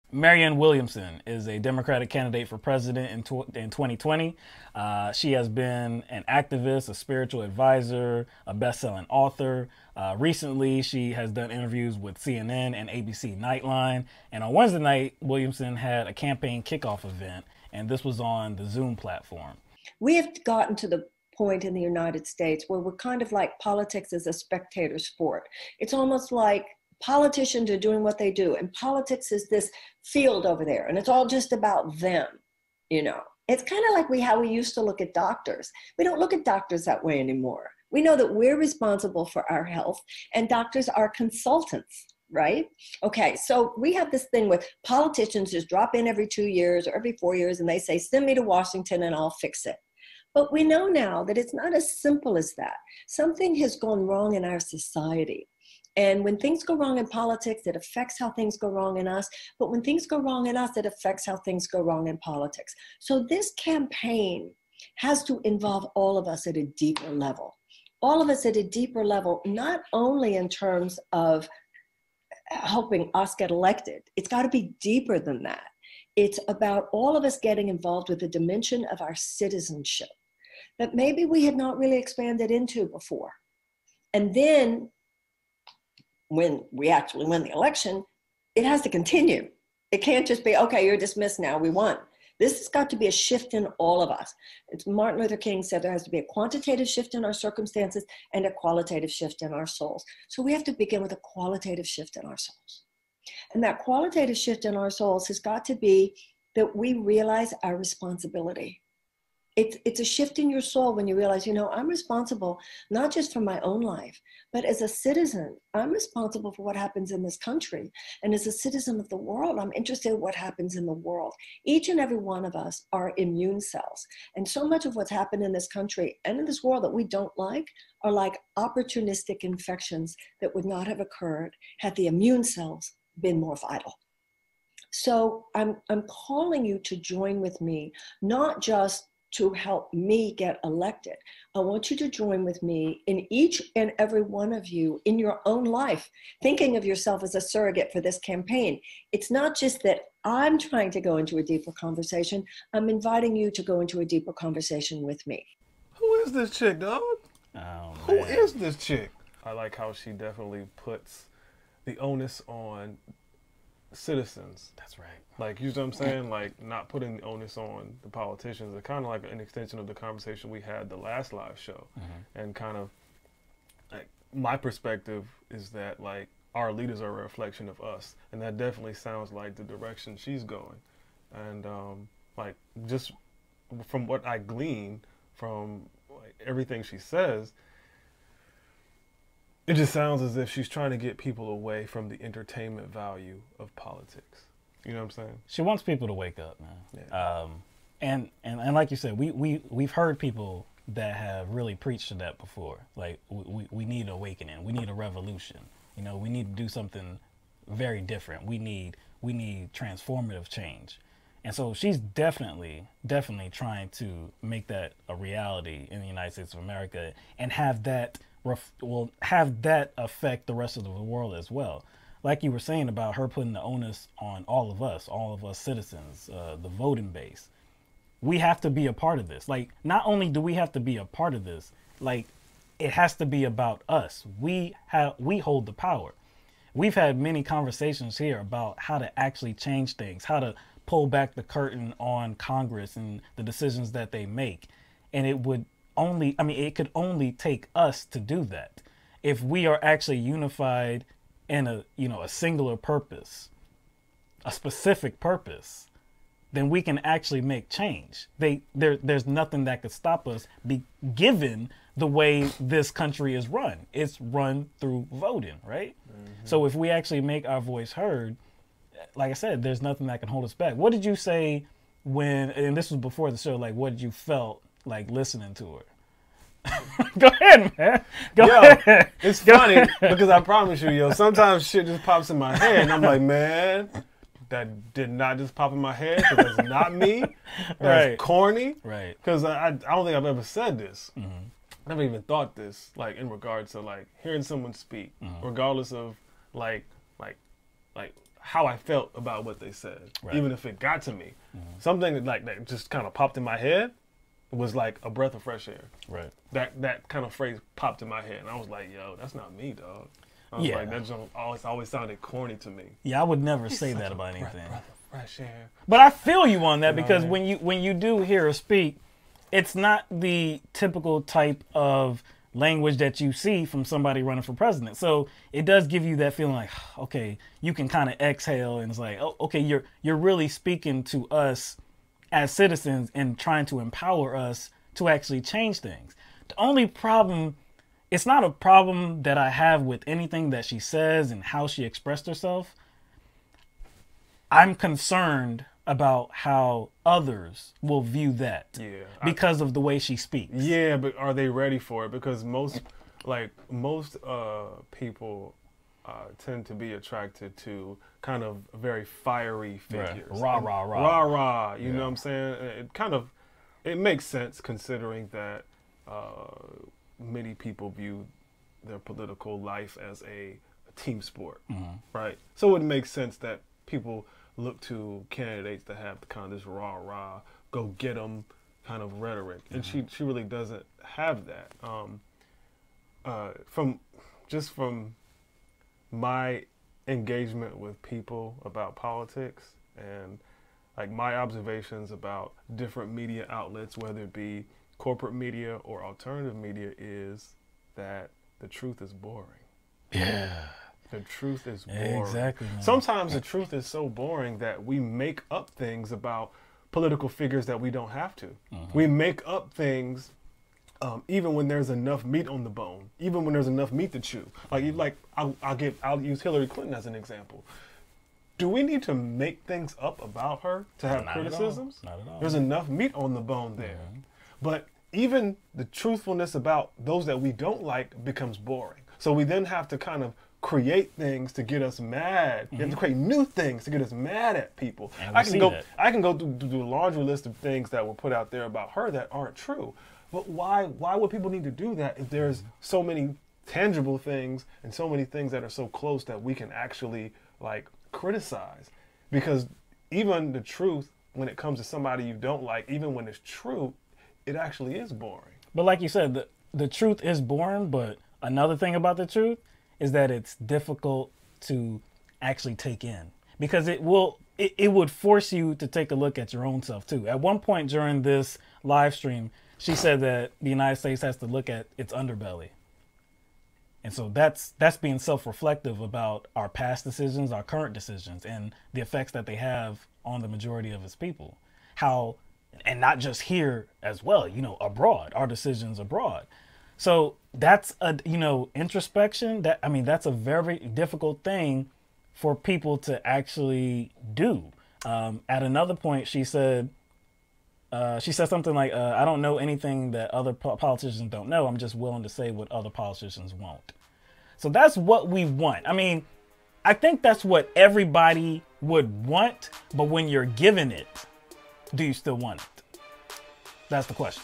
Marianne Williamson is a Democratic candidate for president in 2020. She has been an activist, a spiritual advisor, a best-selling author. Recently, she has done interviews with CNN and ABC Nightline. And on Wednesday night, Williamson had a campaign kickoff event, and this was on the Zoom platform. We have gotten to the point in the United States where we're kind of like politics is a spectator sport. It's almost like politicians are doing what they do, and politics is this field over there, and it's all just about them. It's kind of like how we used to look at doctors. We don't look at doctors that way anymore. We know that we're responsible for our health, and doctors are consultants, right? Okay, so we have this thing with politicians just drop in every 2 years or every 4 years, and they say, send me to Washington and I'll fix it. But we know now that it's not as simple as that. Something has gone wrong in our society. And when things go wrong in politics, it affects how things go wrong in us. But when things go wrong in us, it affects how things go wrong in politics. So this campaign has to involve all of us at a deeper level. All of us at a deeper level, not only in terms of helping us get elected. It's got to be deeper than that. It's about all of us getting involved with the dimension of our citizenship that maybe we had not really expanded into before. And then when we actually win the election, it has to continue. It can't just be, okay, you're dismissed now, we won. This has got to be a shift in all of us. Martin Luther King said there has to be a quantitative shift in our circumstances and a qualitative shift in our souls. So we have to begin with a qualitative shift in our souls. And that qualitative shift in our souls has got to be that we realize our responsibility. It's a shift in your soul when you realize, I'm responsible not just for my own life, but as a citizen, I'm responsible for what happens in this country. And as a citizen of the world, I'm interested in what happens in the world. Each and every one of us are immune cells. And so much of what's happened in this country and in this world that we don't like are like opportunistic infections that would not have occurred had the immune cells been more vital. So I'm calling you to join with me, not just to help me get elected. I want you to join with me in each and every one of you in your own life, thinking of yourself as a surrogate for this campaign. It's not just that I'm trying to go into a deeper conversation. I'm inviting you to go into a deeper conversation with me. Who is this chick, dog? Oh, Who man. is this chick? I like how she definitely puts the onus on citizens. That's right. Like, you know what I'm saying? Like, not putting the onus on the politicians. It's kind of like an extension of the conversation we had the last live show. And kind of, like, my perspective is that, like, our leaders are a reflection of us. And that definitely sounds like the direction she's going. And, like, just from what I glean from like, everything she says, it just sounds as if she's trying to get people away from the entertainment value of politics. You know what I'm saying? She wants people to wake up, man. Yeah. And like you said, we've heard people that have really preached to that before. Like we need an awakening. We need a revolution. We need to do something very different. We need transformative change. And so she's definitely trying to make that a reality in the United States of America and have that affect the rest of the world as well. Like you were saying about her putting the onus on all of us citizens, the voting base. We have to be a part of this. Like, not only do we have to be a part of this, like, it has to be about us. We hold the power. We've had many conversations here about how to actually change things, how to pull back the curtain on Congress and the decisions that they make. And it could only take us to do that. If we are actually unified in a singular purpose, a specific purpose, then we can actually make change. There's nothing that could stop us given the way this country is run. It's run through voting, right? So if we actually make our voice heard, like I said, there's nothing that can hold us back. What did you say and this was before the show, like what did you felt like listening to her? Go ahead, man. Go ahead. It's funny because I promise you, sometimes shit just pops in my head and I'm like, man, that did not just pop in my head because that's not me. That's Right. corny. Right. Because I don't think I've ever said this. I never even thought this, like, in regards to, like, hearing someone speak, regardless of, like how I felt about what they said, even if it got to me. Something that just kind of popped in my head was like a breath of fresh air. Right. That kind of phrase popped in my head, and I was like, "Yo, that's not me, dog." I was like, that just always sounded corny to me. Yeah, I would never say that about anything. Breath of fresh air. But I feel you on that, because when you do hear her speak, it's not the typical type of language that you see from somebody running for president. So it does give you that feeling like, okay, you can kind of exhale, and it's like, oh, okay, you're really speaking to us as citizens and trying to empower us to actually change things. The only problem, it's not a problem that I have with anything that she says and how she expressed herself. I'm concerned about how others will view that because of the way she speaks. Yeah, but are they ready for it? Because most people tend to be attracted to kind of very fiery figures. Rah, rah, rah. Rah, rah. You know what I'm saying? It makes sense, considering that many people view their political life as a team sport, right? So it makes sense that people look to candidates that have kind of this rah rah, go get them kind of rhetoric, and she really doesn't have that. From my engagement with people about politics, and like my observations about different media outlets, whether it be corporate media or alternative media, is that the truth is boring. Yeah. The truth is boring. Exactly. Man. Sometimes the truth is so boring that we make up things about political figures that we don't have to. We make up things even when there's enough meat on the bone, even when there's enough meat to chew. I'll use Hillary Clinton as an example. Do we need to make things up about her to have criticisms? Not at all. There's enough meat on the bone there. But even the truthfulness about those that we don't like becomes boring. So we then have to kind of create things to get us mad. You have to create new things to get us mad at people. I can go through a laundry list of things that were put out there about her that aren't true. But why would people need to do that if there's so many tangible things and so many things that are so close that we can actually like criticize? Because even the truth, when it comes to somebody you don't like, even when it's true, it actually is boring. But like you said, the truth is boring, but another thing about the truth is that it's difficult to actually take in, because it would force you to take a look at your own self too. At one point during this live stream, she said that the United States has to look at its underbelly. And so that's being self-reflective about our past decisions, our current decisions, and the effects that they have on the majority of its people. And not just here as well, abroad, our decisions abroad. So that's introspection. That's a very difficult thing for people to actually do. At another point, she said something like, I don't know anything that other politicians don't know. I'm just willing to say what other politicians won't. So that's what we want. I think that's what everybody would want, but when you're given it, do you still want it? That's the question.